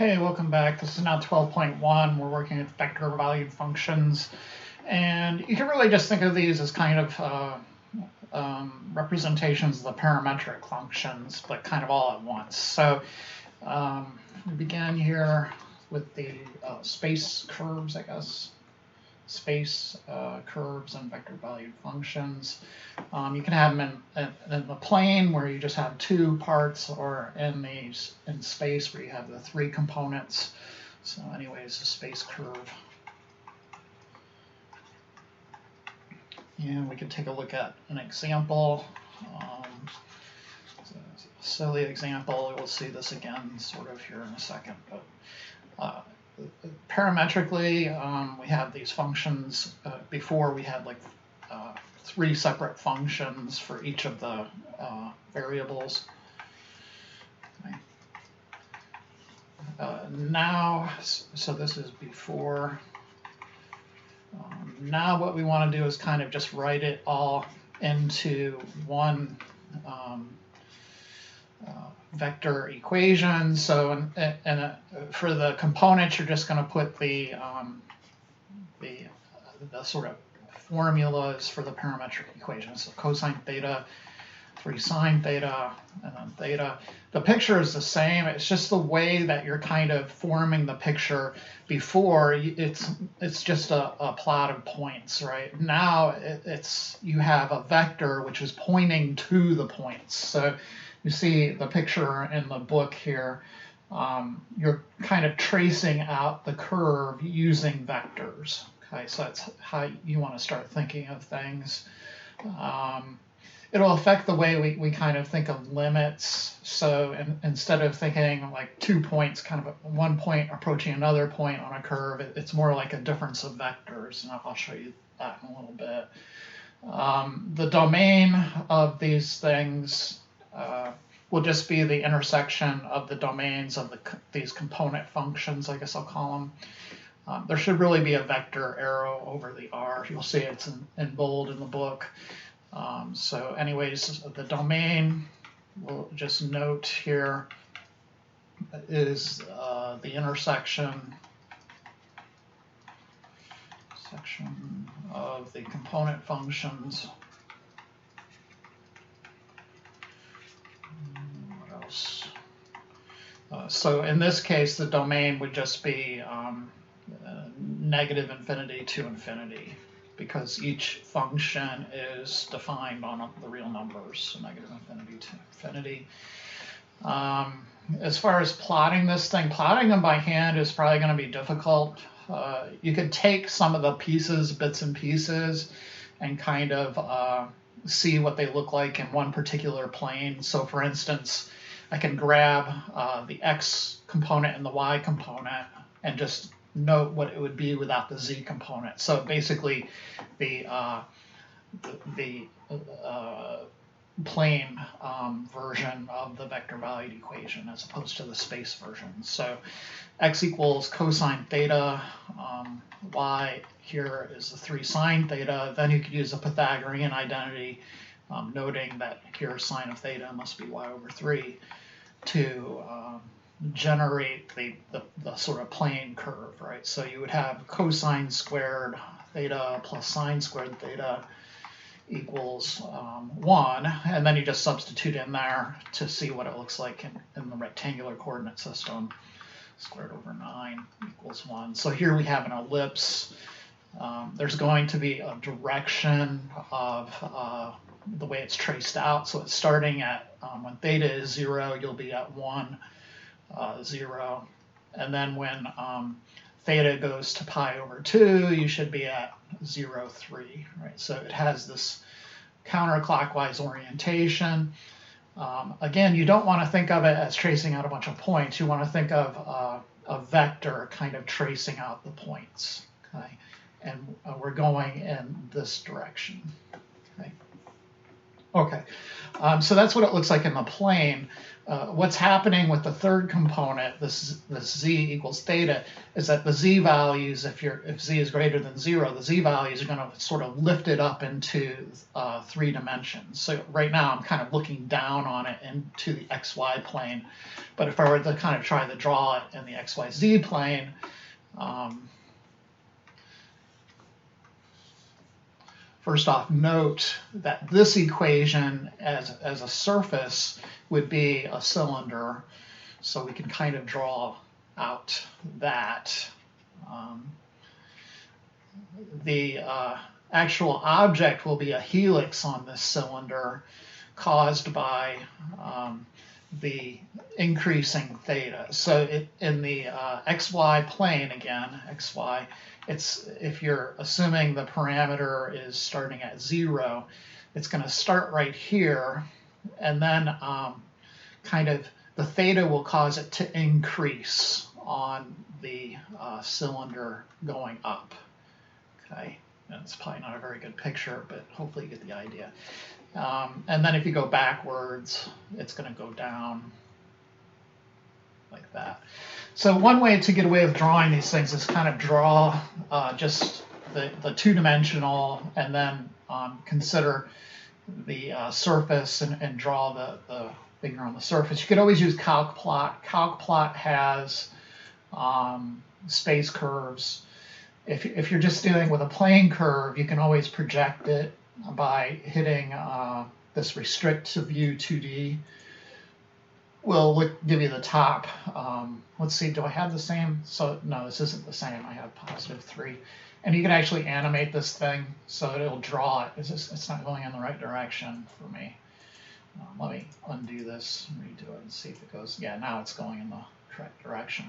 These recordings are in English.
Hey, welcome back. This is now 12.1. We're working with vector valued functions. And you can really just think of these as kind of representations of the parametric functions, but kind of all at once. So we begin here with the space curves, I guess. Space curves and vector valued functions. You can have them in the plane where you just have two parts, or in space where you have the three components. So anyways, a space curve. And we can take a look at an example. So a silly example. We'll see this again sort of here in a second. But parametrically, we have these functions. Before we had like three separate functions for each of the variables. Okay. Now, so this is before. Now what we want to do is kind of just write it all into one vector equation. So for the components, you're just going to put the sort of formulas for the parametric equation. So cosine theta, 3 sine theta, and then theta. The picture is the same. It's just the way that you're kind of forming the picture. Before, it's just a plot of points, right? Now you have a vector which is pointing to the points. So you see the picture in the book here. You're kind of tracing out the curve using vectors. Okay, so that's how you want to start thinking of things. It'll affect the way we kind of think of limits. So instead of thinking like 2 points, kind of one point approaching another point on a curve, it's more like a difference of vectors, and I'll show you that in a little bit. The domain of these things will just be the intersection of the domains of these component functions, I guess I'll call them. There should really be a vector arrow over the R. You'll see it's in bold in the book. So anyways, the domain, we'll just note here, is the intersection of the component functions. What else? So in this case, the domain would just be negative infinity to infinity, because each function is defined on the real numbers, so negative infinity to infinity. As far as plotting this thing, plotting them by hand is probably going to be difficult. You could take some of the bits and pieces, and kind of see what they look like in one particular plane. So for instance, I can grab the x component and the y component and just note what it would be without the z component. So basically, the plane version of the vector valued equation as opposed to the space version. So x equals cosine theta, y here is the 3 sine theta. Then you could use a Pythagorean identity, noting that here sine of theta must be y over 3 to generate the sort of plane curve, right? So you would have cosine squared theta plus sine squared theta equals 1, and then you just substitute in there to see what it looks like in the rectangular coordinate system. Squared over 9 equals 1. So here we have an ellipse. There's going to be a direction of the way it's traced out. So it's starting at, when theta is 0, you'll be at 1, 0. And then when theta goes to pi over 2, you should be at 0, 3, right? So it has this counterclockwise orientation. Again, you don't want to think of it as tracing out a bunch of points. You want to think of a vector kind of tracing out the points, okay? And we're going in this direction, okay? Okay, so that's what it looks like in the plane. What's happening with the third component, this z equals theta, is that the z values, if z is greater than 0, the z values are going to sort of lift it up into 3 dimensions. So right now I'm kind of looking down on it into the xy plane, but if I were to kind of try to draw it in the xyz plane, first off, note that this equation as a surface would be a cylinder, so we can kind of draw out that. The actual object will be a helix on this cylinder caused by the increasing theta. So in the xy plane, again, xy, if you're assuming the parameter is starting at 0, it's going to start right here, and then kind of the theta will cause it to increase on the cylinder going up. Okay, that's probably not a very good picture, but hopefully you get the idea. And then if you go backwards, it's going to go down like that. So one way to get away with drawing these things is kind of draw just the two-dimensional, and then consider the surface and draw the figure on the surface. You could always use CalcPlot. CalcPlot has space curves. If you're just dealing with a plane curve, you can always project it by hitting this restrict to view 2D. Will give you the top. Let's see, do I have the same? So no, this isn't the same. I have +3. And you can actually animate this thing so it'll draw it. It's not going in the right direction for me. Let me undo this and redo it and see if it goes. Yeah, now it's going in the correct direction.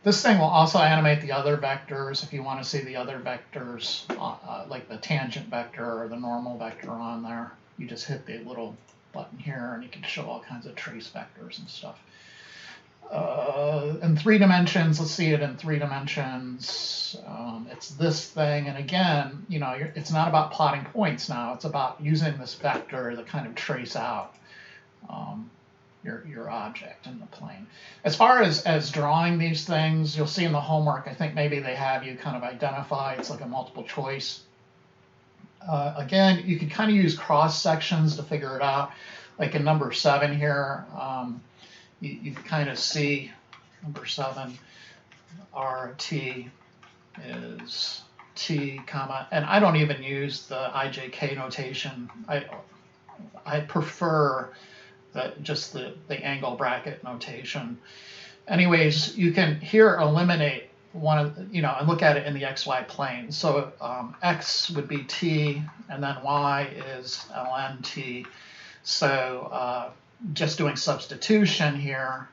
This thing will also animate the other vectors if you want to see the other vectors, like the tangent vector or the normal vector on there. You just hit the little button here and you can show all kinds of trace vectors and stuff. In 3 dimensions, let's see it in 3 dimensions. It's this thing, and again, you know, it's not about plotting points now. It's about using this vector to kind of trace out your object in the plane. As far as drawing these things, you'll see in the homework, I think maybe they have you kind of identify, it's like a multiple choice. Again, you could kind of use cross sections to figure it out. Like in number 7 here, you kind of see number 7, RT is T, comma, and I don't even use the IJK notation. I prefer just the angle bracket notation. Anyways, you can here eliminate one of, you know, and look at it in the xy plane. So x would be t, and then y is ln t. So just doing substitution here,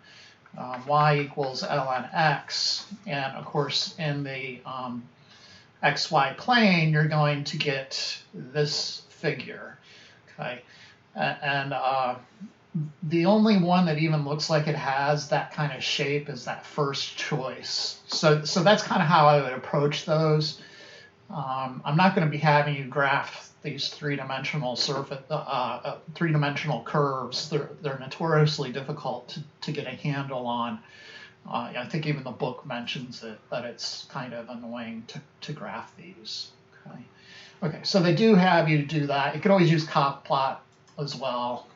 y equals ln x, and of course in the xy plane you're going to get this figure, okay, and the only one that even looks like it has that kind of shape is that first choice. So that's kind of how I would approach those. I'm not going to be having you graph these three-dimensional surface, three-dimensional curves. They're notoriously difficult to get a handle on. I think even the book mentions it, that it's kind of annoying to graph these. Okay, so they do have you do that. You could always use CalcPlot as well.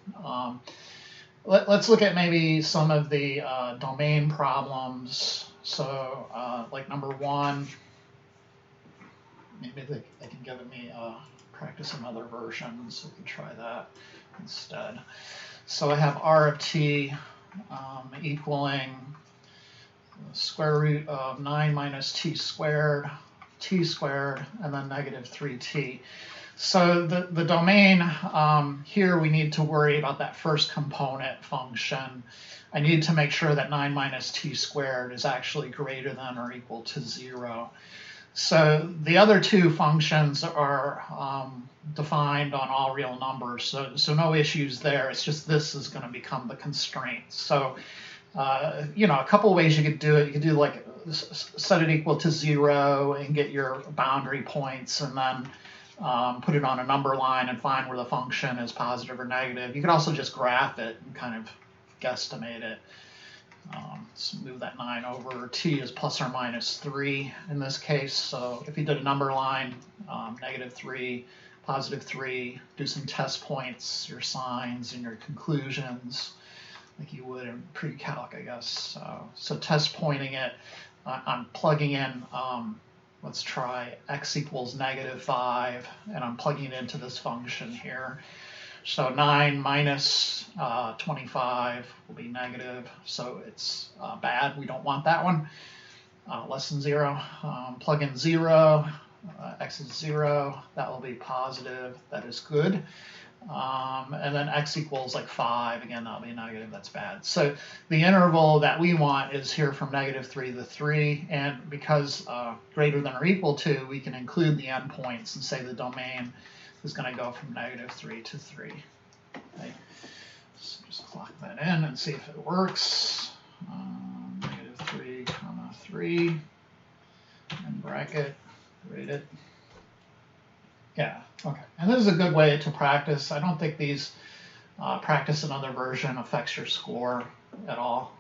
Let's look at maybe some of the domain problems. So like number 1, maybe they can give me practice another version, so we can try that instead. So I have R of t equaling the square root of 9 minus t squared, and then negative 3t. So the domain, here we need to worry about that first component function. I need to make sure that 9 minus t squared is actually greater than or equal to 0. So the other two functions are defined on all real numbers, so no issues there. It's just this is going to become the constraint. So you know, a couple of ways you could do it. You could do like set it equal to 0 and get your boundary points, and then put it on a number line and find where the function is positive or negative. You could also just graph it and kind of guesstimate it. Let's move that 9 over. T is plus or minus 3 in this case. So if you did a number line, -3, +3, do some test points, your signs and your conclusions, like you would in pre-calc, I guess. So test pointing it, I'm plugging in, let's try x equals -5, and I'm plugging it into this function here. So 9 minus 25 will be negative, so it's bad. We don't want that one. Less than 0. Plug in 0, x is 0, that will be positive, that is good. And then x equals like 5, again, that'll be negative, that's bad. So the interval that we want is here from -3 to 3, and because greater than or equal to, we can include the endpoints and say the domain is going to go from -3 to 3. Okay. So just clock that in and see if it works. -3, 3, and bracket, rate it. Yeah, okay. And this is a good way to practice. I don't think these practice another version affects your score at all.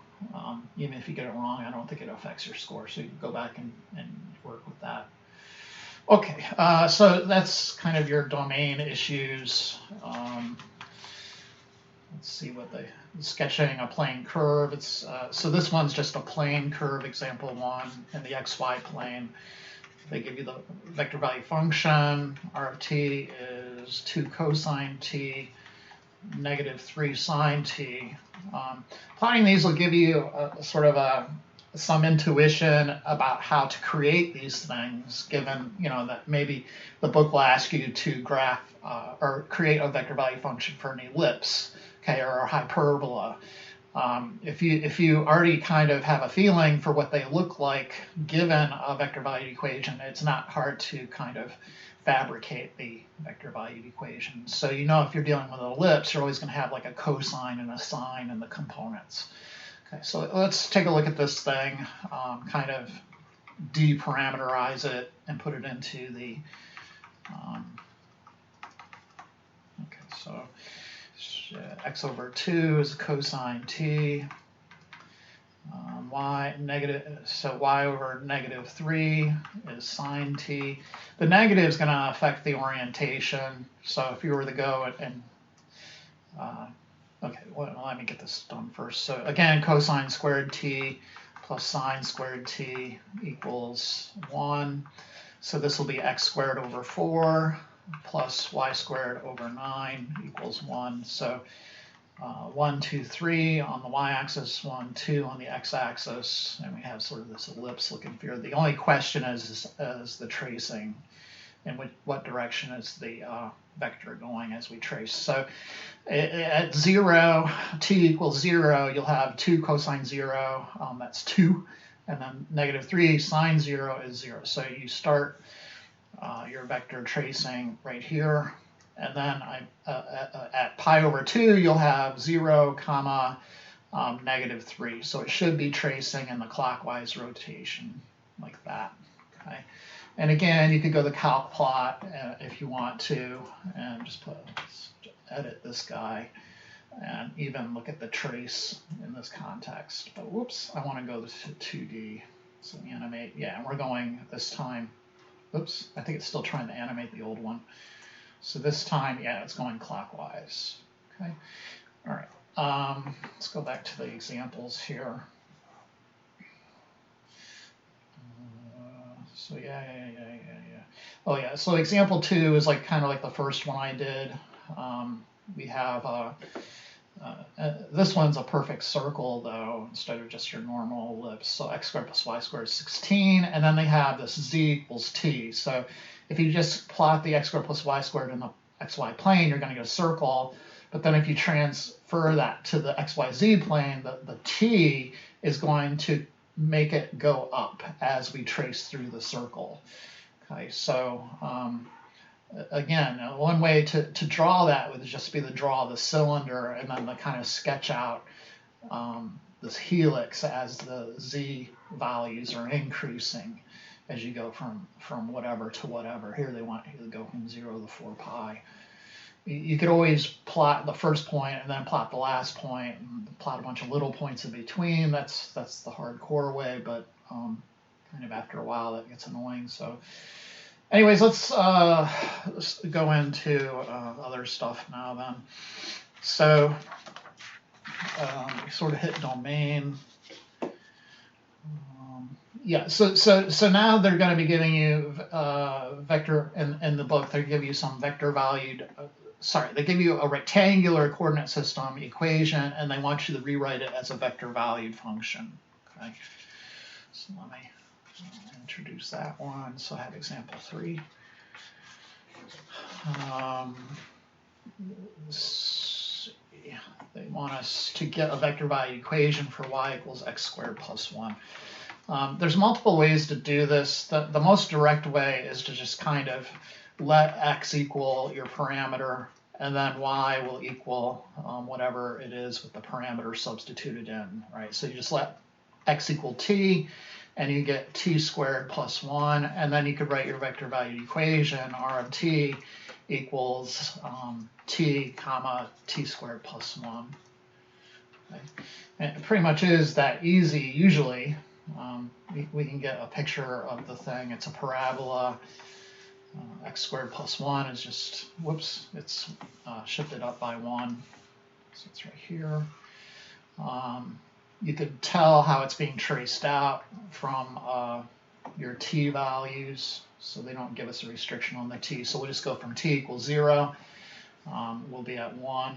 Even if you get it wrong, I don't think it affects your score. So you can go back and work with that. Okay, so that's kind of your domain issues. Let's see what sketching a plane curve. It's so this one's just a plane curve, example 1, in the xy plane. They give you the vector value function. R of t is 2 cosine t, -3 sine t. Plotting these will give you sort of some intuition about how to create these things, given that maybe the book will ask you to graph or create a vector value function for an ellipse, okay, or a hyperbola. If you already kind of have a feeling for what they look like given a vector valued equation, it's not hard to kind of fabricate the vector valued equation. So if you're dealing with an ellipse, you're always going to have like a cosine and a sine in the components. Okay, so let's take a look at this thing, kind of deparameterize it and put it into the, okay, so x over 2 is cosine t, y over -3 is sine t. The negative is going to affect the orientation. So if you were to go and okay, well, let me get this done first. So again, cosine squared t plus sine squared t equals 1. So this will be x squared over 4 plus y squared over 9 equals 1. So 1, 2, 3 on the y-axis, 1, 2 on the x-axis, and we have sort of this ellipse looking here. The only question is the tracing, and what direction is the vector going as we trace. So at 0, t equals 0, you'll have 2 cosine 0, that's 2, and then -3 sine 0 is 0. So you start your vector tracing right here, and then at pi over 2, you'll have 0, comma, -3. So it should be tracing in the clockwise rotation like that. Okay. And again, you could go the calc plot if you want to, and just edit this guy, and even look at the trace in this context. But whoops, I want to go to 2D. So animate, yeah, and we're going this time. Oops, I think it's still trying to animate the old one. So this time, yeah, it's going clockwise. Okay, all right. Let's go back to the examples here. So yeah. Oh yeah, so example 2 is kind of like the first one I did. We have this one's a perfect circle though, instead of just your normal ellipse. So x squared plus y squared is 16, and then they have this z equals t. So if you just plot the x squared plus y squared in the xy plane, you're going to get a circle. But then if you transfer that to the xyz plane, the t is going to make it go up as we trace through the circle. Okay, so again, one way to draw that would just be to draw the cylinder and then to kind of sketch out this helix as the z values are increasing. as you go from whatever to whatever. Here they want you to go from 0 to 4 pi. You could always plot the first point and then plot the last point and plot a bunch of little points in between. That's the hardcore way, but kind of after a while that gets annoying. So anyways, let's go into other stuff now then. So we sort of hit domain. Yeah, so now they're going to be giving you vector in the book. They give you some vector valued. They give you a rectangular coordinate system equation, and they want you to rewrite it as a vector valued function. Okay, so let me introduce that one. So I have example 3. They want us to get a vector valued equation for y equals x squared plus 1. There's multiple ways to do this. The most direct way is to just kind of let x equal your parameter, and then y will equal whatever it is with the parameter substituted in, right? So you just let x equal t, and you get t squared plus 1, and then you could write your vector valued equation, r of t equals t comma t squared plus 1. Okay. And it pretty much is that easy usually. We can get a picture of the thing. It's a parabola. X squared plus 1 is just, whoops, it's shifted up by 1. So it's right here. You could tell how it's being traced out from your t values, so they don't give us a restriction on the t. So we'll just go from t equals 0. We'll be at 1.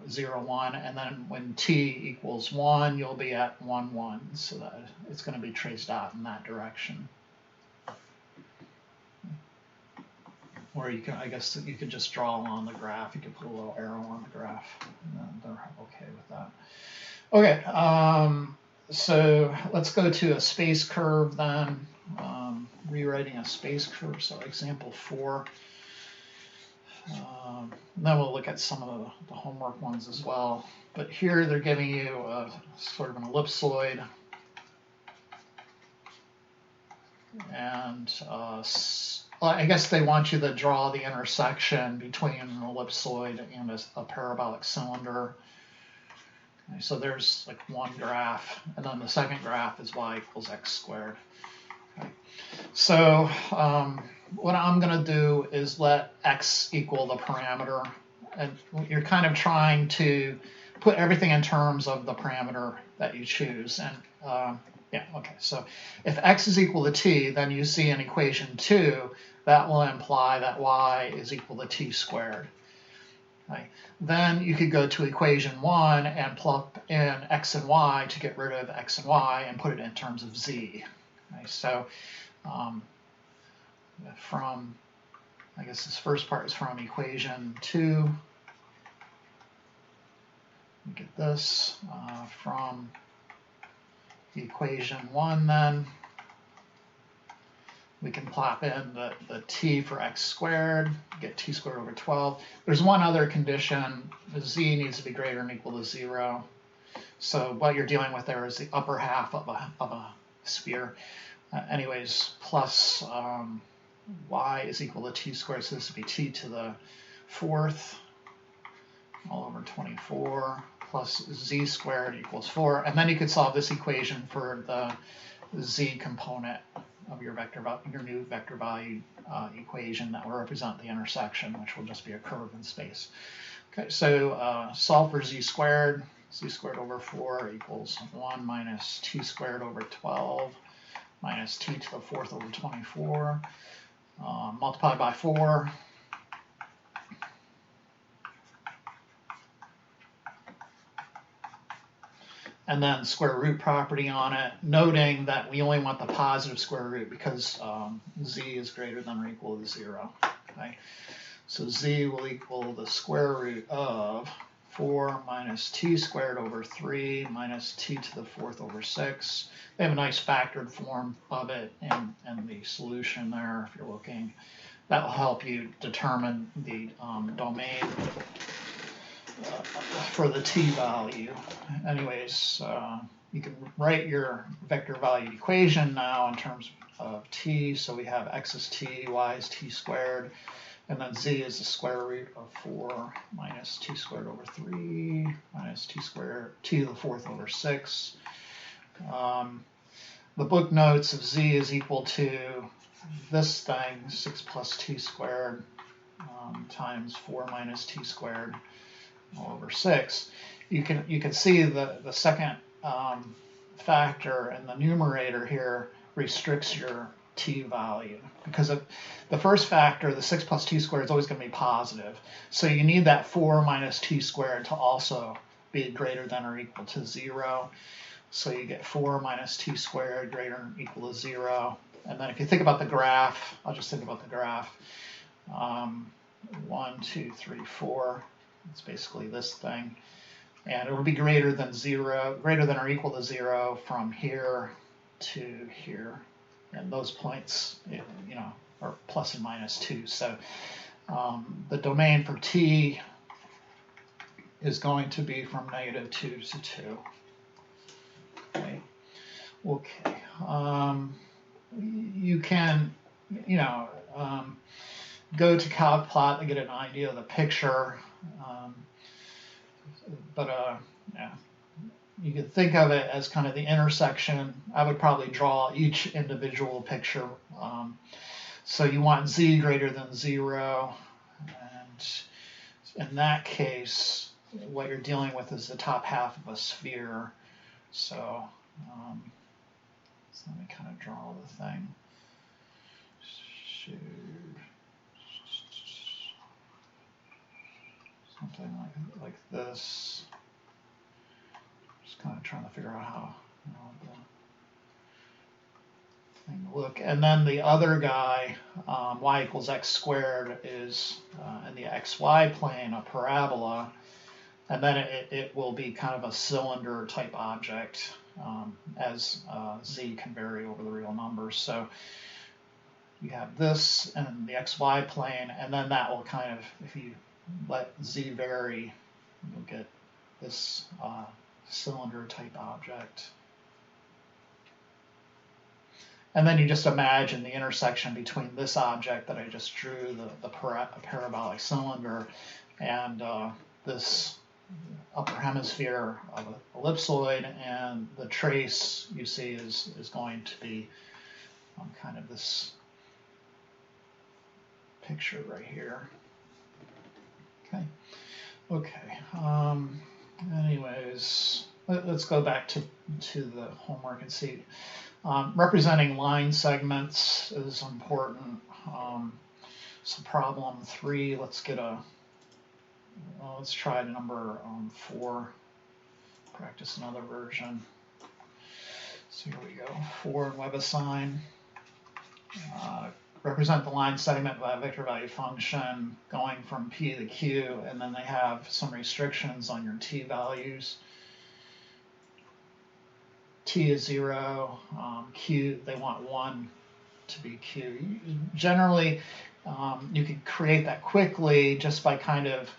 0, 1, and then when t equals 1, you'll be at 1, 1, so that it's going to be traced out in that direction. Or you can, I guess you could just draw along the graph. You could put a little arrow on the graph, and they're okay with that. Okay, so let's go to a space curve then. Rewriting a space curve, so example 4. Then we'll look at some of the homework ones as well. But here they're giving you a, sort of an ellipsoid. And I guess they want you to draw the intersection between an ellipsoid and a parabolic cylinder. Okay, so there's like one graph, and then the second graph is y equals x squared. Okay. So what I'm going to do is let x equal the parameter, and you're kind of trying to put everything in terms of the parameter that you choose. And yeah, okay, so if x is equal to t, then you see in equation 2 that will imply that y is equal to t squared. Okay. Then you could go to equation 1 and plug in x and y to get rid of x and y and put it in terms of z. Okay, so from, I guess this first part is from equation 2. We get this from equation 1 then. We can plop in the t for x squared, get t squared over 12. There's one other condition. The z needs to be greater than or equal to 0. So what you're dealing with there is the upper half of a sphere. Anyways, plus y is equal to t squared, so this would be t to the 4th all over 24 plus z squared equals 4. And then you could solve this equation for the z component of your new vector value equation that will represent the intersection, which will just be a curve in space. Okay, so solve for z squared over 4 equals 1 minus t squared over 12 minus t to the 4th over 24. Multiply by 4. And then square root property on it, noting that we only want the positive square root because z is greater than or equal to 0. Okay? So z will equal the square root of 4 minus t squared over 3 minus t to the 4th over 6. They have a nice factored form of it in the solution there if you're looking. That will help you determine the domain for the t value. Anyways, you can write your vector value equation now in terms of t, so we have x is t, y is t squared, and then z is the square root of 4 minus t squared over 3 minus t squared, t to the fourth over 6. The book notes if z is equal to this thing, 6 plus t squared times 4 minus t squared all over 6, you can see the second factor in the numerator here restricts your t value, because of the first factor, the 6 plus t squared, is always going to be positive. So you need that 4 minus t squared to also be greater than or equal to 0. So you get 4 minus t squared greater than or equal to 0. And then if you think about the graph, I'll just think about the graph. 1, 2, 3, 4. It's basically this thing. And it will be greater than 0, greater than or equal to 0 from here to here. And those points, you know, are plus and minus 2. So the domain for t is going to be from -2 to 2. Okay. Okay. You can, you know, go to CalcPlot to get an idea of the picture. Yeah, you could think of it as kind of the intersection. I would probably draw each individual picture. So you want z greater than 0, and in that case, what you're dealing with is the top half of a sphere. So, so let me kind of draw the thing. Something like this. Just kind of trying to figure out how the thing look. And then the other guy, y equals x squared, is in the xy plane, a parabola. And then it will be kind of a cylinder type object, as z can vary over the real numbers. So you have this in the xy plane, and then that will kind of, if you let z vary, you'll get this cylinder type object. And then you just imagine the intersection between this object that I just drew, the parabolic cylinder, and this upper hemisphere of an ellipsoid, and the trace you see is going to be kind of this picture right here. Okay. Anyways, let's go back to the homework and see. Representing line segments is important. So problem 3. Let's get let's try number 4. Practice another version. So here we go. 4 in WebAssign. Represent the line segment by a vector value function going from P to Q, and then they have some restrictions on your T values. T is 0, Q, they want 1 to be Q. Generally, you can create that quickly just by kind of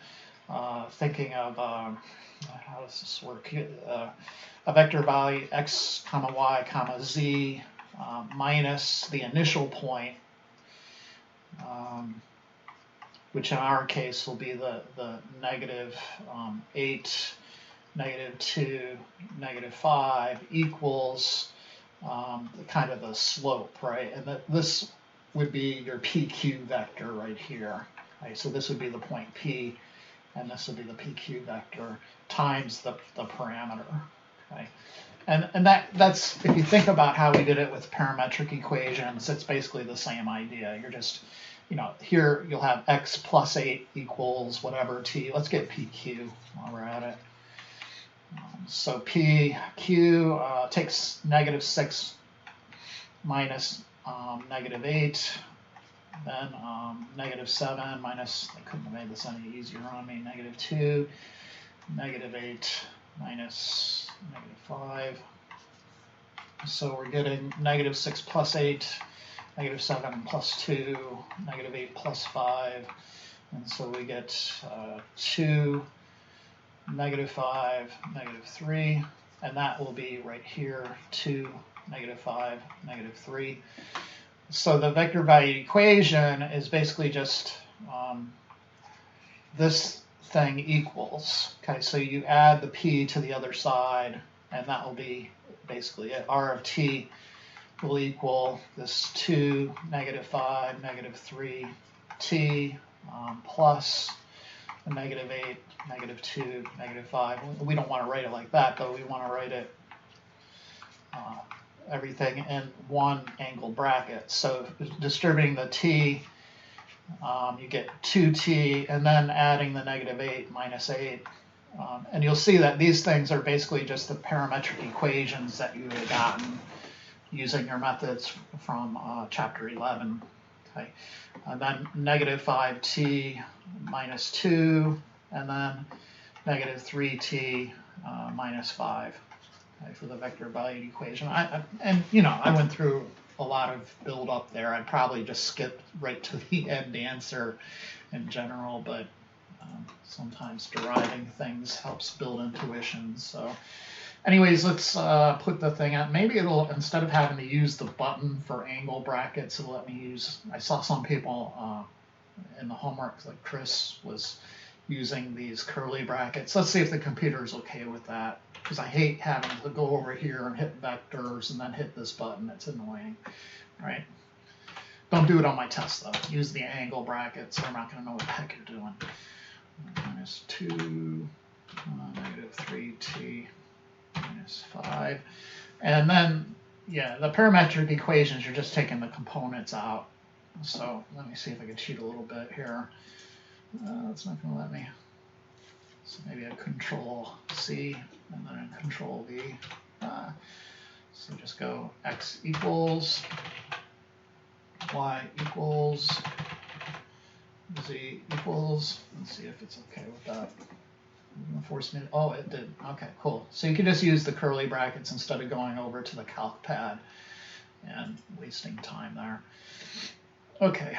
thinking of, how does this work? A vector value x comma y comma z minus the initial point, which in our case will be the -8, -2, -5 equals kind of the slope, right? And this would be your PQ vector right here. Right? So this would be the point P, and this would be the PQ vector times the parameter. Okay? And that's, if you think about how we did it with parametric equations, it's basically the same idea. You're just, you know, here you'll have x plus 8 equals whatever t. Let's get PQ while we're at it. So PQ takes -6 minus -8, then -7 minus, I couldn't have made this any easier on me, -2, -8 minus -5. So we're getting -6 plus 8, -7 plus 2, -8 plus 5, and so we get 2, -5, -3, and that will be right here, 2, -5, -3. So the vector valued equation is basically just this thing equals. Okay, so you add the p to the other side, and that will be basically it. R of t will equal this 2, -5, -3 t plus the -8, -2, -5. We don't want to write it like that, though. We want to write it everything in one angled bracket. So distributing the t, you get 2t, and then adding the -8 minus 8. And you'll see that these things are basically just the parametric equations that you would have gotten using your methods from chapter 11. Okay, and then -5t minus 2, and then -3t minus 5. Okay, for the vector valued equation. I went through a lot of build up there. I'd probably just skip right to the end answer in general, but sometimes deriving things helps build intuition. So anyways, let's put the thing out. Maybe it'll, instead of having to use the button for angle brackets, it'll let me use, I saw some people in the homework, like Chris was using these curly brackets. Let's see if the computer is okay with that, because I hate having to go over here and hit vectors and then hit this button. It's annoying, right? Don't do it on my test, though. Use the angle brackets, or I'm not going to know what the heck you're doing. -2, -3t minus 5. And then, yeah, the parametric equations, you're just taking the components out. So let me see if I can cheat a little bit here. It's not going to let me. So maybe a Control C and then a Control V. So just go x equals, y equals, z equals. Let's see if it's okay with that. Force me. Oh, it did. Okay, cool. So you can just use the curly brackets instead of going over to the calc pad and wasting time there. Okay.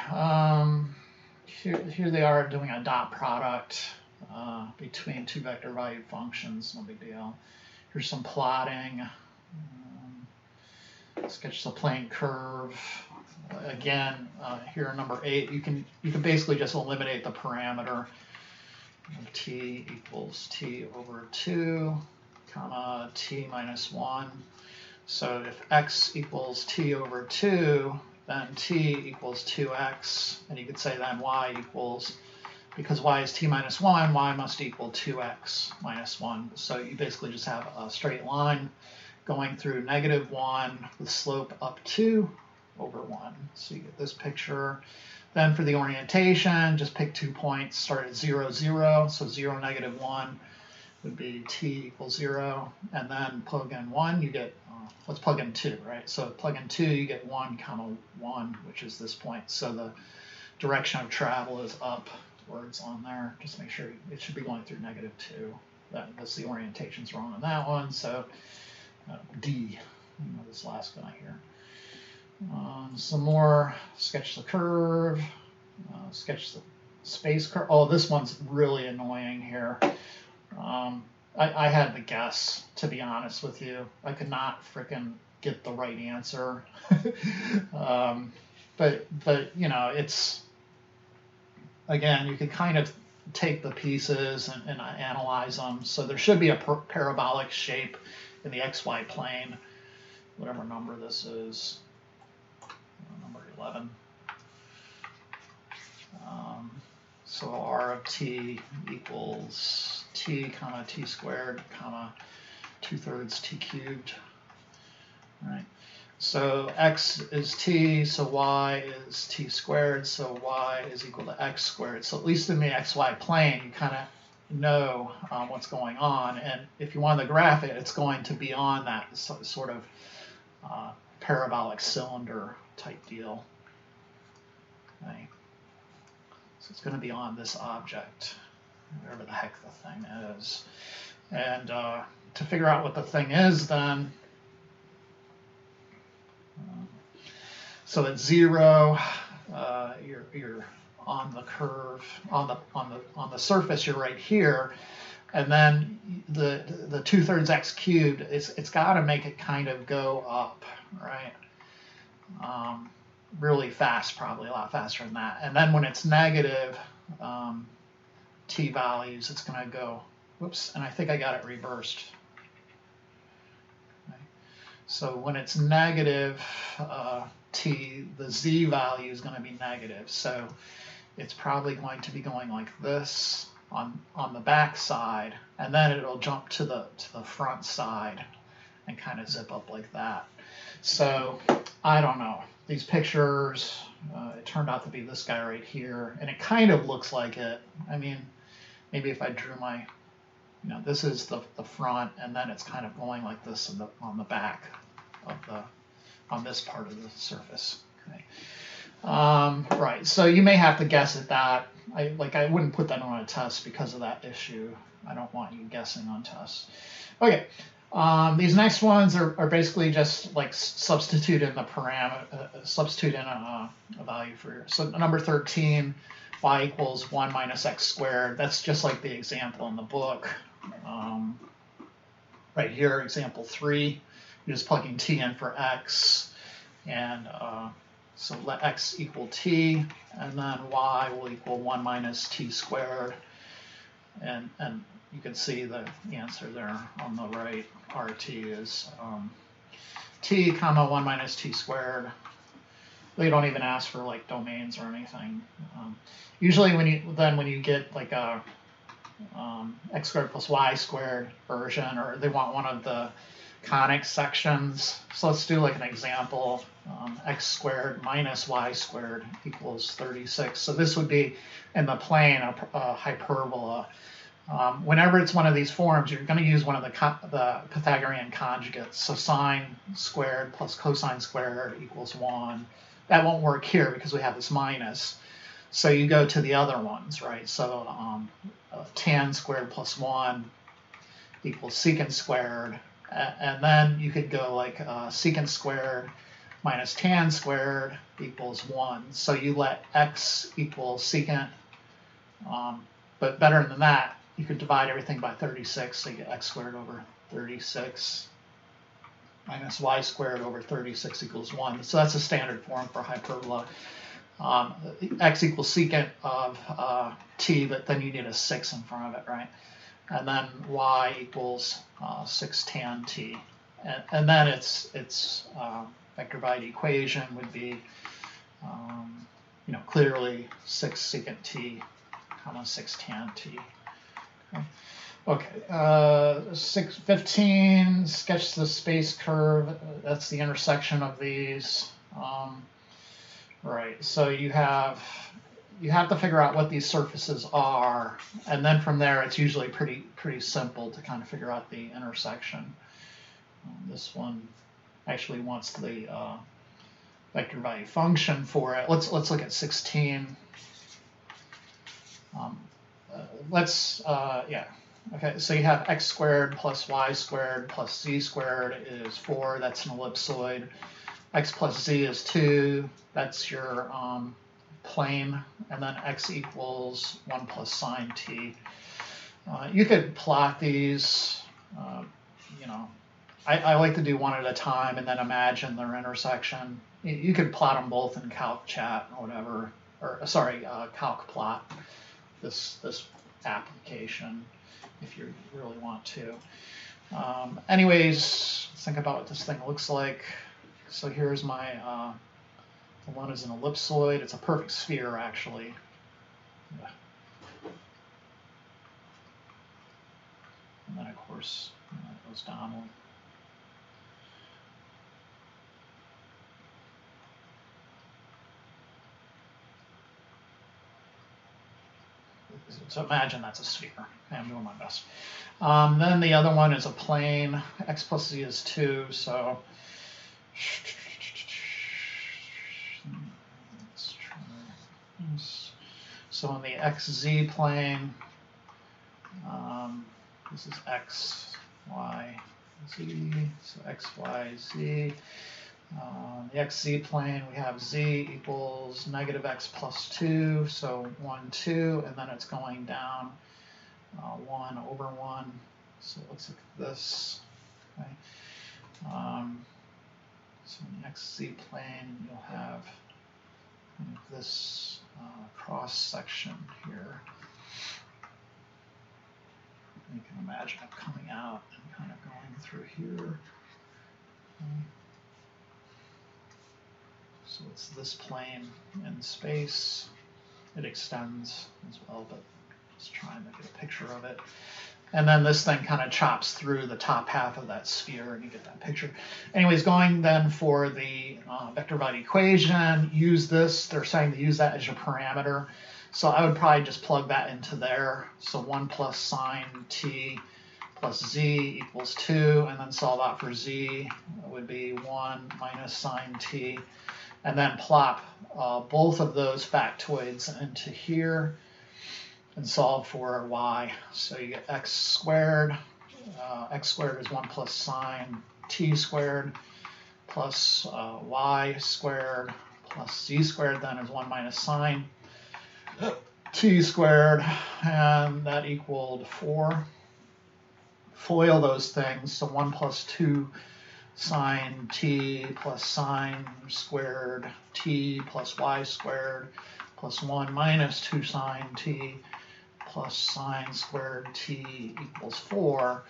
Here they are doing a dot product between two vector valued functions. No big deal. Here's some plotting. Sketch the plane curve. Again, here number 8, you can basically just eliminate the parameter. T equals t over 2, comma t minus 1. So if x equals t over 2, then t equals 2x, and you could say then y equals, because y is t minus 1, y must equal 2x minus 1. So you basically just have a straight line going through -1 with slope up 2 over 1. So you get this picture. Then for the orientation, just pick 2 points, start at 0, 0. So 0, -1 would be t equals 0. And then plug in 1, you get, let's plug in 2, right? So plug in 2, you get 1, comma 1, which is this point. So the direction of travel is upwards on there. Just make sure it should be going through -2. That's the orientation's wrong on that one. So D, this last guy here. Some more, sketch the curve, sketch the space curve. Oh, this one's really annoying here. I had to guess, to be honest with you. I could not frickin' get the right answer. But it's, again, you could kind of take the pieces and analyze them. So there should be a parabolic shape in the xy plane, whatever number this is. Number 11. So r of t equals t, comma t squared, comma 2/3 t cubed. All right. So x is t, so y is t squared, so y is equal to x squared. So at least in the xy plane, you kind of know what's going on. And if you want to graph it, it's going to be on that sort of parabolic cylinder type deal. Okay. So it's going to be on this object, whatever the heck the thing is. And to figure out what the thing is, then, so at 0, you're on the curve, on the surface, you're right here. and then the 2/3 x cubed, it's got to make it kind of go up, right? Really fast, probably a lot faster than that. And then when it's negative t values, it's going to go, whoops, and I think I got it reversed. Okay. So when it's negative t, the z value is going to be negative. So it's probably going to be going like this on the back side, and then it'll jump to the front side and kind of zip up like that. So I don't know. These pictures, it turned out to be this guy right here, and it kind of looks like it. I mean, maybe if I drew my, this is the front, and then it's kind of going like this on the back of on this part of the surface. Okay. Right, so you may have to guess at that. I wouldn't put that on a test because of that issue. I don't want you guessing on tests. Okay, these next ones are basically just like substitute in the parameter, substitute in a value for. So number 13, y equals 1 minus x squared. That's just like the example in the book. Right here, example 3, you're just plugging t in for x, and so let x equal t, and then y will equal 1 minus t squared, and you can see the answer there on the right. RT is t comma 1 minus t squared. They don't even ask for like domains or anything. Usually when you get like a x squared plus y squared version, or they want one of the conic sections. So let's do like an example. X squared minus y squared equals 36. So this would be in the plane a hyperbola. Whenever it's one of these forms, you're going to use one of the Pythagorean conjugates. So sine squared plus cosine squared equals 1. That won't work here because we have this minus. So you go to the other ones, right? So tan squared plus 1 equals secant squared. And then you could go like secant squared minus tan squared equals 1. So you let x equal secant, but better than that, you could divide everything by 36, so you get x squared over 36 minus y squared over 36 equals 1. So that's a standard form for hyperbola. X equals secant of t, but then you need a 6 in front of it, right? And then y equals 6 tan t. And then its vector valued equation would be, clearly 6 secant t comma 6 tan t. Okay, 15, sketch the space curve. That's the intersection of these. Right, so you have to figure out what these surfaces are, and then from there it's usually pretty simple to kind of figure out the intersection. This one actually wants the vector value function for it. Let's look at 16. Okay, so you have x squared plus y squared plus z squared is 4. That's an ellipsoid. X plus z is 2. That's your plane. And then x equals 1 plus sine t. You could plot these. I like to do one at a time and then imagine their intersection. You could plot them both in Calc Chat or whatever, or sorry, Calc Plot. This application, if you really want to. Anyways, think about what this thing looks like. So here's my, the one is an ellipsoid. It's a perfect sphere, actually. Yeah. And then, of course, it goes down. So imagine that's a sphere. Okay, I'm doing my best. Then the other one is a plane. X plus z is 2, so let's try this. So on the xz plane, this is x, y, z, so x, y, z. The xz plane, we have z equals negative x plus 2, so 1, 2, and then it's going down 1 over 1. So it looks like this. Okay. So in the XZ plane, you'll have kind of this cross section here. You can imagine it coming out and kind of going through here. Okay. So it's this plane in space. It extends as well, but just trying to get a picture of it. And then this thing kind of chops through the top half of that sphere, and you get that picture. Anyways, going then for the vector valued equation, use this. They're saying to use that as your parameter. So I would probably just plug that into there. So 1 plus sine t plus z equals 2, and then solve out for z. That would be 1 minus sine t. And then plop both of those factoids into here and solve for y. So you get x squared. X squared is 1 plus sine t squared plus y squared plus z squared then is 1 minus sine t squared, and that equaled 4. Foil those things, so 1 plus 2 sine t plus sine squared t plus y squared plus 1 minus 2 sine t plus sine squared t equals 4.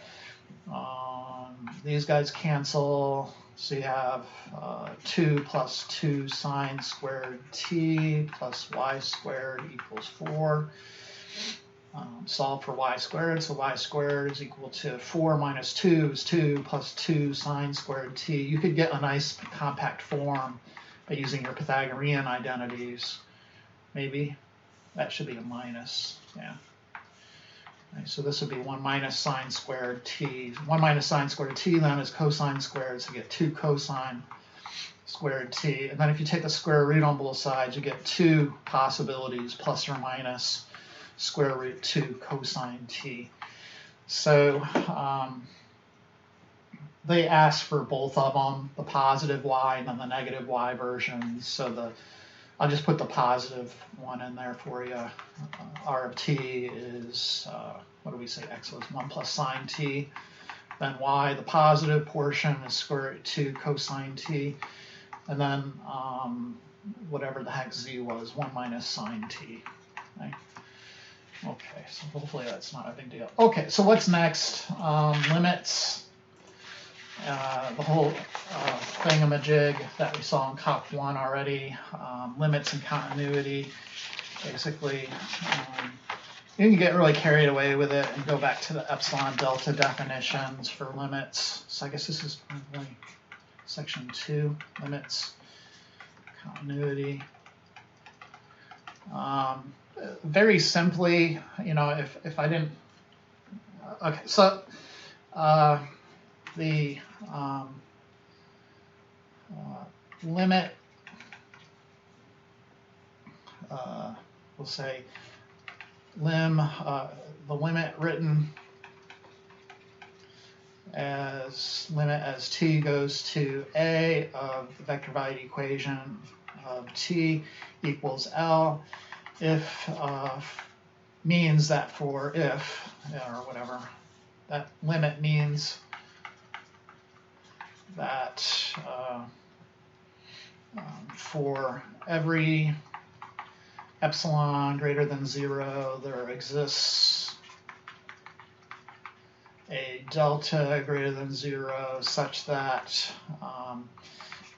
These guys cancel, so you have 2 plus 2 sine squared t plus y squared equals 4. Solve for y squared, so y squared is equal to 4 minus 2 is 2 plus 2 sine squared t. You could get a nice compact form by using your Pythagorean identities. Maybe that should be a minus, yeah. Right, so this would be 1 minus sine squared t. 1 minus sine squared t then is cosine squared, so you get 2 cosine squared t. And then if you take the square root on both sides, you get 2 possibilities, plus or minus square root 2 cosine t. So they ask for both of them, the positive y and then the negative y versions. So I'll just put the positive one in there for you. R of t is, what do we say, x was 1 plus sine t. Then y, the positive portion, is square root 2 cosine t. And then whatever the heck z was, 1 minus sine t. Okay. Okay, so hopefully that's not a big deal. Okay, so what's next? Limits. The whole thingamajig that we saw in Calc 1 already. Limits and continuity. Basically, you can get really carried away with it and go back to the epsilon delta definitions for limits. So I guess this is probably section 2, limits, continuity. Very simply, you know, if I didn't, okay, so the limit, we'll say the limit written as limit as t goes to a of the vector valued equation of t equals L. If means that for if, or whatever, that limit means that for every epsilon greater than 0, there exists a delta greater than 0 such that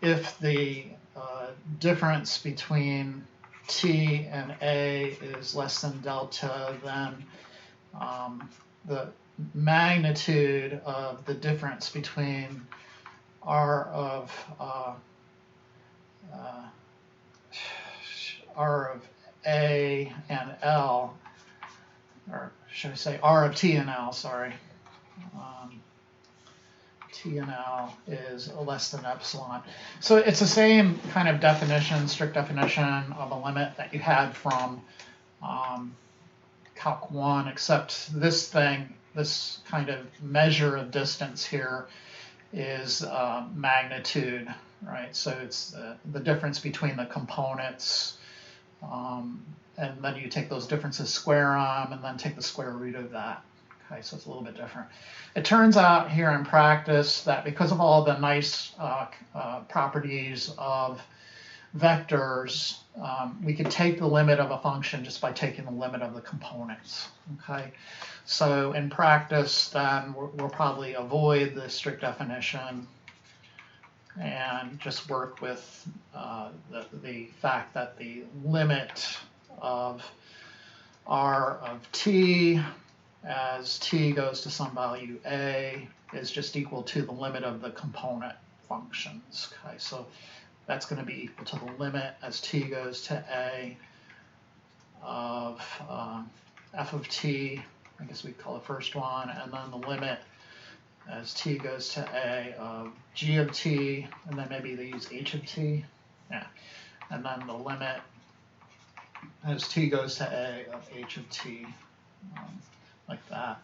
if the difference between t and a is less than delta, then the magnitude of the difference between r of a and L, or should I say R of t and L, sorry. T and L is less than epsilon. So it's the same kind of definition, strict definition of a limit that you had from Calc 1, except this thing, this kind of measure of distance here is magnitude, right? So it's the difference between the components, and then you take those differences, square them, and then take the square root of that. Okay, so it's a little bit different. It turns out here in practice that because of all the nice properties of vectors, we could take the limit of a function just by taking the limit of the components. Okay, so in practice, then we'll probably avoid the strict definition and just work with the fact that the limit of r of t as t goes to some value a is just equal to the limit of the component functions. Okay, so that's going to be equal to the limit as t goes to a of f of t, I guess we'd call the first one, and then the limit as t goes to a of g of t, and then maybe they use h of t, yeah, and then the limit as t goes to a of h of t, like that.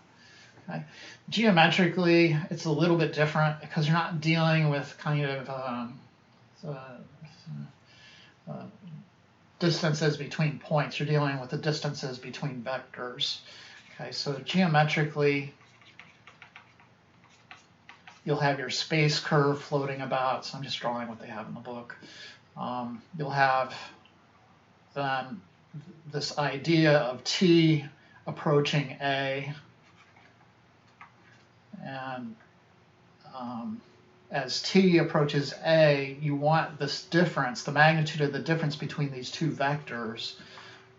Okay. Geometrically, it's a little bit different because you're not dealing with kind of distances between points. You're dealing with the distances between vectors. Okay, so geometrically, you'll have your space curve floating about. So I'm just drawing what they have in the book. You'll have then this idea of t approaching a, and as t approaches a, you want this difference, the magnitude of the difference between these two vectors,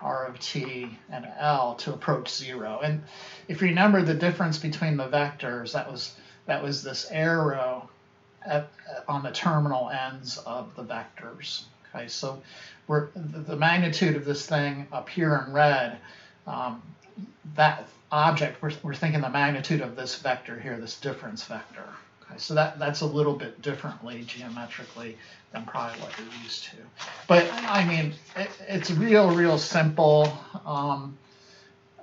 r of t and l, to approach 0. And if you remember the difference between the vectors, that was this arrow on the terminal ends of the vectors. Okay, so the magnitude of this thing up here in red, that object, we're thinking the magnitude of this vector here, this difference vector. Okay, so that's a little bit differently geometrically than probably what you're used to. But I mean, it's real simple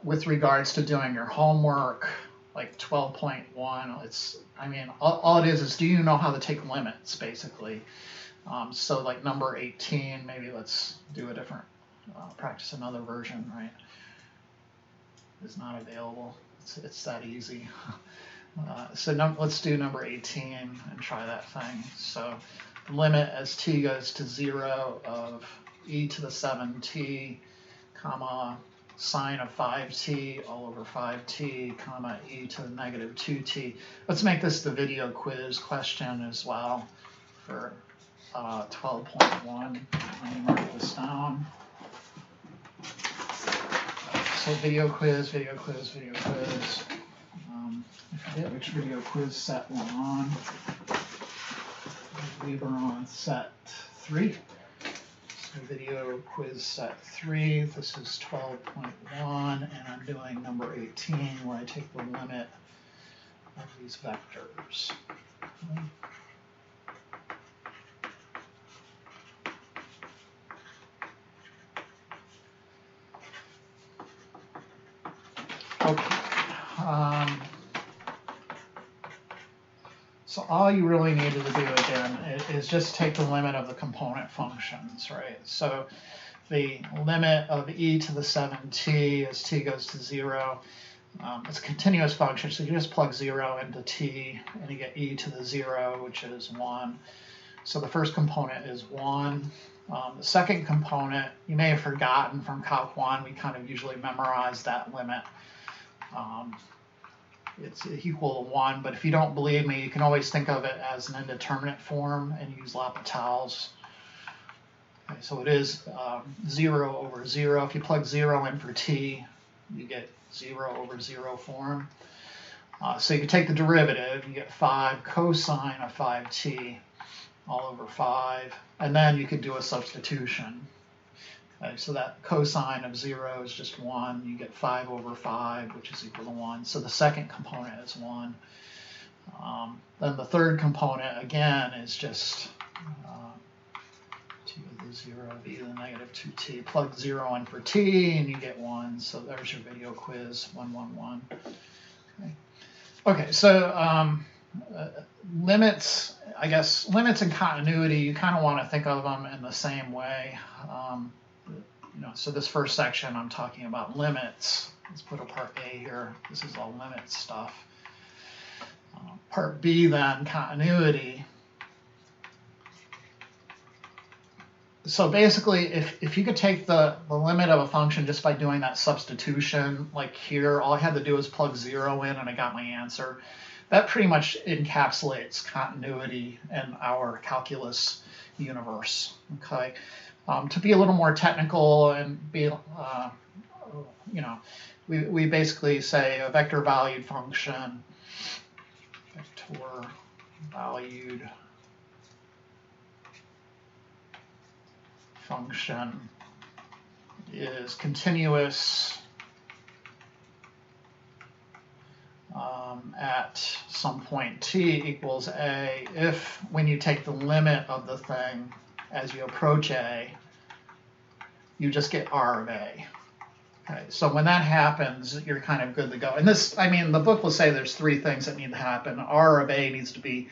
with regards to doing your homework, like 12.1. It's, I mean, all it is do you know how to take limits, basically. So like number 18, maybe let's do a different, practice another version, right? Is not available. It's that easy. So let's do number 18 and try that thing. So limit as t goes to 0 of e to the 7t, comma, sine of 5t all over 5t, comma, e to the negative 2t. Let's make this the video quiz question as well for 12.1. Let me mark this down. So video quiz. I forget which video quiz set we're on. I believe we're on set 3. So video quiz set 3. This is 12.1, and I'm doing number 18, where I take the limit of these vectors. Okay. So all you really needed to do again is just take the limit of the component functions, right? So the limit of e to the 7t as t goes to 0, it's a continuous function, so you just plug 0 into t and you get e to the 0, which is 1. So the first component is 1. The second component, you may have forgotten from Calc 1, we kind of usually memorize that limit. It's equal to 1, but if you don't believe me, you can always think of it as an indeterminate form and use L'Hopital's. Okay, so it is 0 over 0. If you plug 0 in for t, you get 0 over 0 form. So you can take the derivative, you get 5 cosine of 5t all over 5, and then you could do a substitution. Okay, so that cosine of 0 is just 1. You get 5 over 5, which is equal to 1. So the second component is 1. Then the third component, again, is just t to the 0, v to the negative 2t. Plug 0 in for t, and you get 1. So there's your video quiz, 111. Okay, so limits, I guess, limits and continuity, you kind of want to think of them in the same way. So this first section, I'm talking about limits. Let's put a part A here. This is all limit stuff. Part B then, continuity. So basically, if you could take the limit of a function just by doing that substitution, like here, all I had to do was plug 0 in and I got my answer. That pretty much encapsulates continuity in our calculus universe. Okay, to be a little more technical and be, we basically say a vector valued function, vector valued function is continuous at some point t equals a if, when you take the limit of the thing as you approach a, you just get r of a. Okay, so when that happens, you're kind of good to go. And this, I mean, the book will say there's 3 things that need to happen. R of a needs to be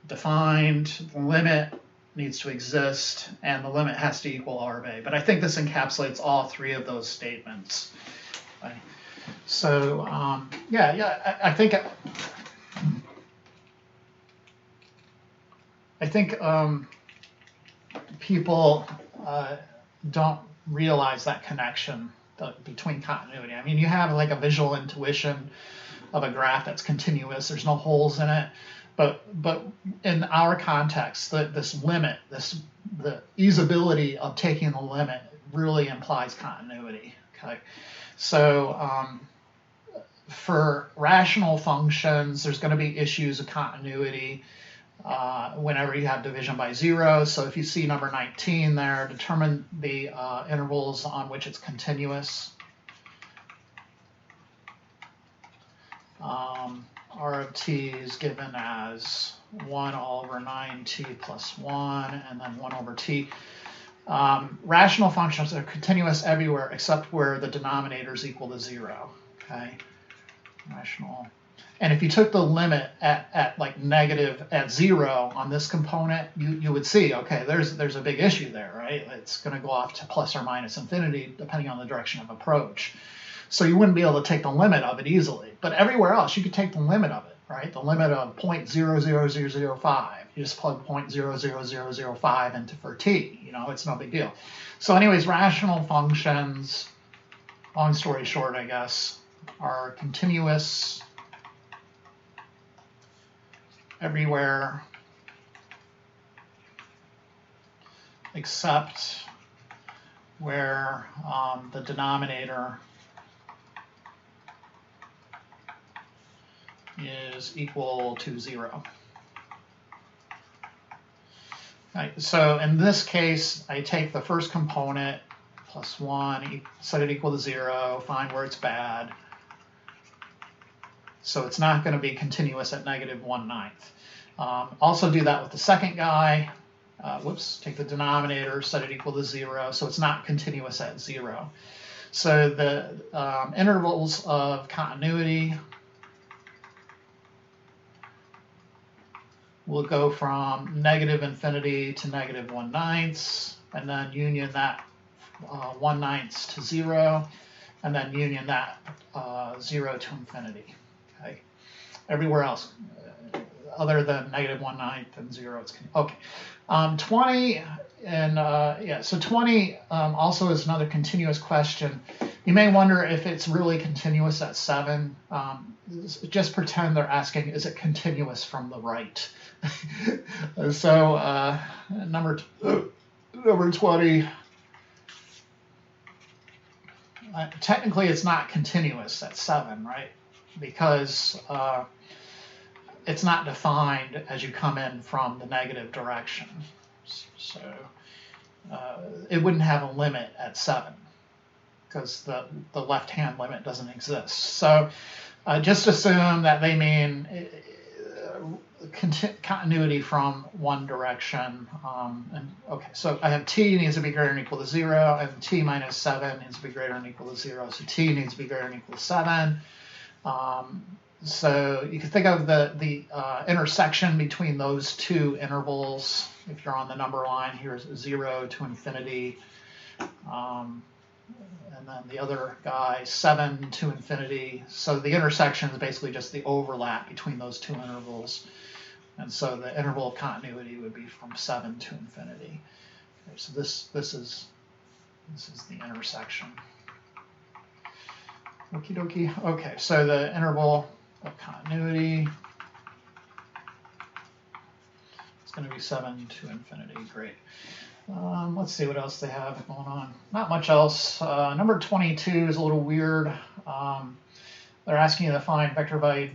defined, the limit needs to exist, and the limit has to equal r of a. But I think this encapsulates all 3 of those statements. Okay. So I think people don't realize that connection between continuity. I mean, you have like a visual intuition of a graph that's continuous. There's no holes in it. But in our context, this limit, the easeability of taking the limit really implies continuity. Okay, so for rational functions, there's going to be issues of continuity whenever you have division by 0. So if you see number 19 there, determine the intervals on which it's continuous. R of t is given as 1 all over 9t plus 1, and then 1 over t. Rational functions are continuous everywhere except where the denominator is equal to 0. Okay, rational. And if you took the limit at like negative at 0 on this component, you would see, okay, there's a big issue there, right? It's going to go off to plus or minus infinity depending on the direction of approach. So you wouldn't be able to take the limit of it easily. But everywhere else, you could take the limit of it, right? The limit of 0.00005. You just plug 0.00005 into for t. It's no big deal. So anyways, rational functions, long story short, I guess, are continuous everywhere except where the denominator is equal to 0. Right, so in this case, I take the first component, plus 1, set it equal to 0, find where it's bad. So it's not going to be continuous at negative 1/9. Also do that with the second guy. Take the denominator, set it equal to 0, so it's not continuous at 0. So the intervals of continuity will go from negative infinity to negative 1/9, and then union that 1/9 to 0, and then union that 0 to infinity. Okay. Everywhere else, other than negative 1/9 and 0, it's okay. 20 and so 20 also is another continuous question. You may wonder if it's really continuous at 7. Just pretend they're asking, is it continuous from the right? So number 20, technically it's not continuous at 7, right? Because it's not defined as you come in from the negative direction. So it wouldn't have a limit at 7 because the left-hand limit doesn't exist. So just assume that they mean continuity from one direction. Okay, so I have t needs to be greater than or equal to 0, and t minus 7 needs to be greater than or equal to 0. So t needs to be greater than or equal to 7. So you can think of the intersection between those two intervals. If you're on the number line, here's 0 to infinity. And then the other guy, 7 to infinity. So the intersection is basically just the overlap between those two intervals. And so the interval of continuity would be from 7 to infinity. Okay, so this is the intersection. Okie dokie. Okay, so the interval of continuity is going to be 7 to infinity. Great. Let's see what else they have going on. Not much else. Number 22 is a little weird. They're asking you to find vector value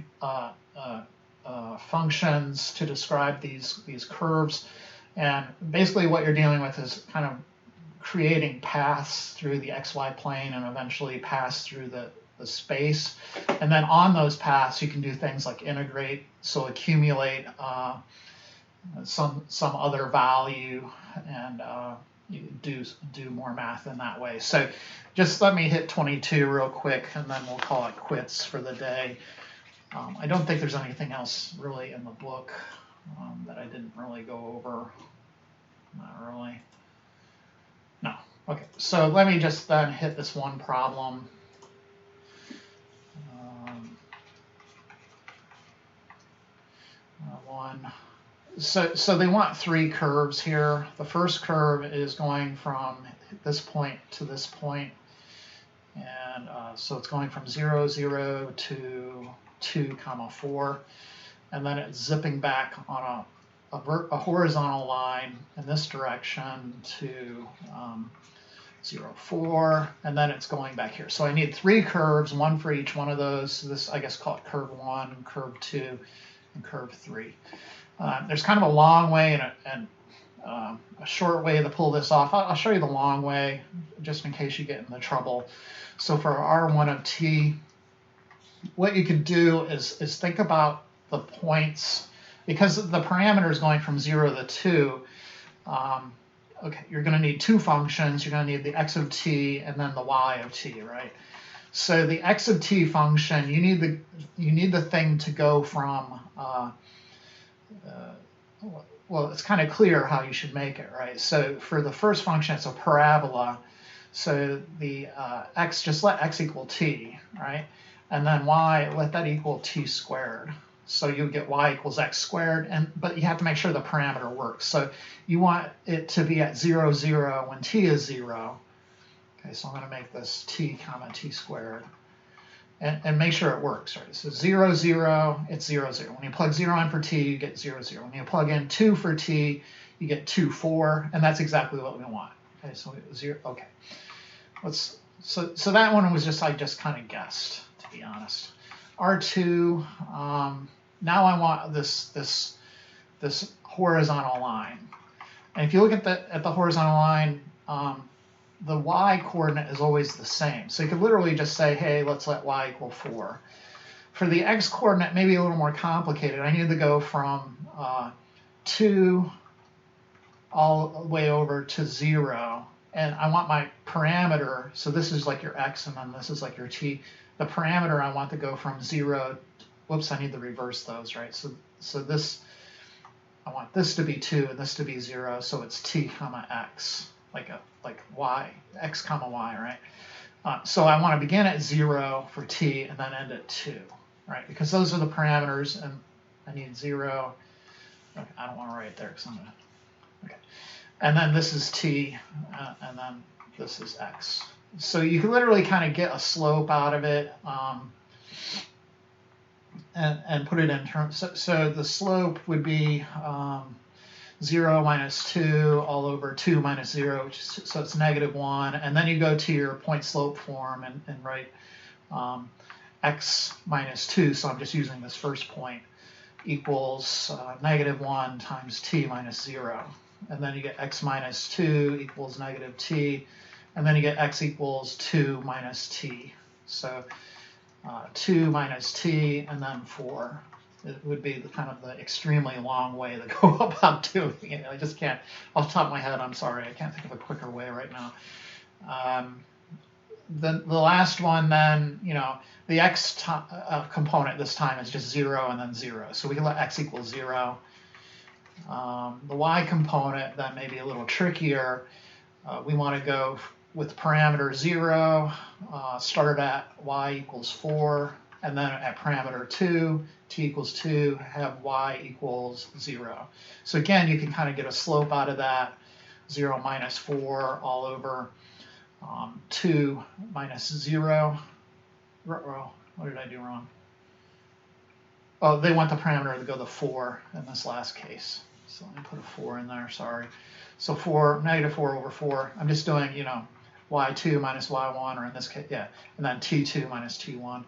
functions to describe these curves. And basically what you're dealing with is kind of creating paths through the xy plane and eventually pass through the space. And then on those paths, you can do things like integrate, so accumulate some other value, and you do more math in that way. So just let me hit 22 real quick, and then we'll call it quits for the day. I don't think there's anything else really in the book that I didn't really go over. Not really. No. Okay, so let me just then hit this one problem. So they want 3 curves here. The first curve is going from this point to this point. And so it's going from 0, 0 to 2, 4. And then it's zipping back on a horizontal line in this direction to 0, 4, and then it's going back here. So I need 3 curves, one for each one of those. So this, I guess, call it curve 1, curve 2, and curve 3. There's kind of a long way and a short way to pull this off. I'll show you the long way just in case you get into trouble. So for R1 of t, what you could do is think about the points, because the parameter is going from 0 to 2. Okay, you're going to need 2 functions. You're going to need the x of t and then the y of t, right? So the x of t function, you need the thing to go from well, it's kind of clear how you should make it, right? So for the first function, it's a parabola. So the x, just let x equal t, right? And then y, let that equal t squared. So you get y equals x squared, but you have to make sure the parameter works. So you want it to be at 0, 0 when t is 0. Okay, so I'm going to make this t comma t squared. And make sure it works, right? So 0, 0, it's 0, 0. When you plug 0 in for t, you get 0, 0. When you plug in 2 for t, you get 2, 4, and that's exactly what we want. Okay, so 0, okay. So that one was I just kind of guessed, to be honest. R2, now I want this horizontal line. And if you look at the horizontal line, the y coordinate is always the same. So you could literally just say, hey, let's let y equal 4. For the x coordinate, maybe a little more complicated. I need to go from 2 all the way over to 0. And I want my parameter, so this is like your x and then this is like your t. The parameter I want to go from 0, whoops, I need to reverse those, right? So this, I want this to be 2 and this to be 0, so it's t comma x. Like y, x comma y, right? So I want to begin at 0 for t and then end at 2, right? Because those are the parameters, and I need 0. Okay, I don't want to write it there because I'm going to. Okay, and then this is t, and then this is x. So you can literally kind of get a slope out of it, and put it in terms. So the slope would be 0 minus 2 all over 2 minus 0, so it's -1. And then you go to your point slope form and write x minus 2, so I'm just using this first point, equals -1 times t minus 0. And then you get x minus 2 equals negative t, and then you get x equals 2 minus t. So 2 minus t and then 4. It would be the extremely long way to go about doing it. I just can't, off the top of my head, I'm sorry, I can't think of a quicker way right now. The last one then, the x component this time is just 0 and then 0. So we can let x equal 0. The y component then may be a little trickier. We want to go with parameter 0, start at y equals 4, and then at parameter 2, t equals 2, have y equals 0. So again, you can kind of get a slope out of that, 0 minus 4 all over 2 minus 0. What did I do wrong? Oh, they want the parameter to go to 4 in this last case. So let me put a 4 in there, sorry. So negative 4 over 4. I'm just doing, y2 minus y1, or in this case, yeah, and then t2 minus t1.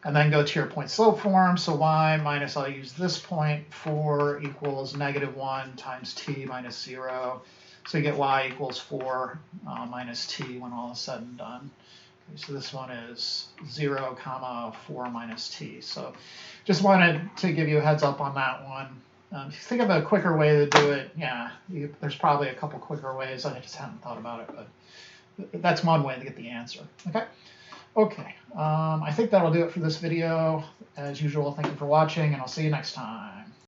And then go to your point slope form. So y minus, I'll use this point, 4 equals negative 1 times t minus 0. So you get y equals 4 minus t when all is said and done. Okay, so this one is 0 comma 4 minus t. So just wanted to give you a heads up on that one. If you think of a quicker way to do it, yeah, there's probably a couple quicker ways. I just haven't thought about it, but that's one way to get the answer. Okay, I think that'll do it for this video. As usual, thank you for watching, and I'll see you next time.